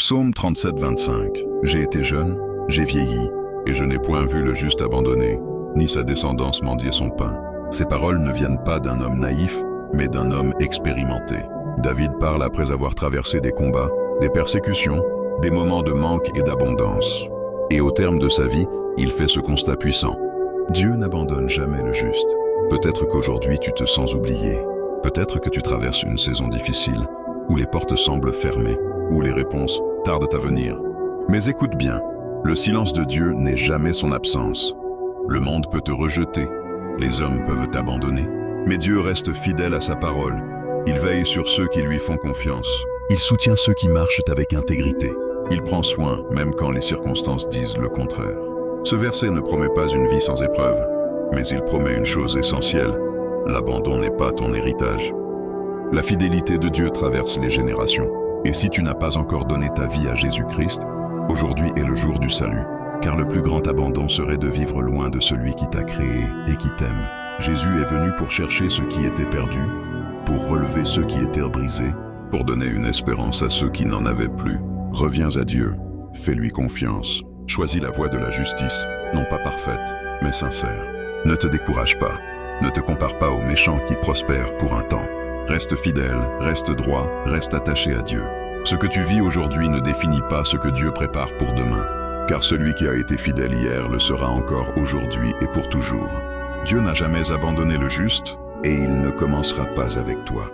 Psaume 37, 25. J'ai été jeune, j'ai vieilli, et je n'ai point vu le juste abandonné, ni sa descendance mendier son pain. Ces paroles ne viennent pas d'un homme naïf, mais d'un homme expérimenté. David parle après avoir traversé des combats, des persécutions, des moments de manque et d'abondance. Et au terme de sa vie, il fait ce constat puissant. Dieu n'abandonne jamais le juste. Peut-être qu'aujourd'hui tu te sens oublié. Peut-être que tu traverses une saison difficile, où les portes semblent fermées, où les réponses tardent à venir. Mais écoute bien, le silence de Dieu n'est jamais son absence. Le monde peut te rejeter, les hommes peuvent t'abandonner, mais Dieu reste fidèle à sa parole. Il veille sur ceux qui lui font confiance. Il soutient ceux qui marchent avec intégrité. Il prend soin, même quand les circonstances disent le contraire. Ce verset ne promet pas une vie sans épreuve, mais il promet une chose essentielle. L'abandon n'est pas ton héritage. La fidélité de Dieu traverse les générations. Et si tu n'as pas encore donné ta vie à Jésus-Christ, aujourd'hui est le jour du salut. Car le plus grand abandon serait de vivre loin de celui qui t'a créé et qui t'aime. Jésus est venu pour chercher ceux qui étaient perdus, pour relever ceux qui étaient brisés, pour donner une espérance à ceux qui n'en avaient plus. Reviens à Dieu, fais-lui confiance. Choisis la voie de la justice, non pas parfaite, mais sincère. Ne te décourage pas, ne te compare pas aux méchants qui prospèrent pour un temps. Reste fidèle, reste droit, reste attaché à Dieu. Ce que tu vis aujourd'hui ne définit pas ce que Dieu prépare pour demain. Car celui qui a été fidèle hier le sera encore aujourd'hui et pour toujours. Dieu n'a jamais abandonné le juste et il ne commencera pas avec toi.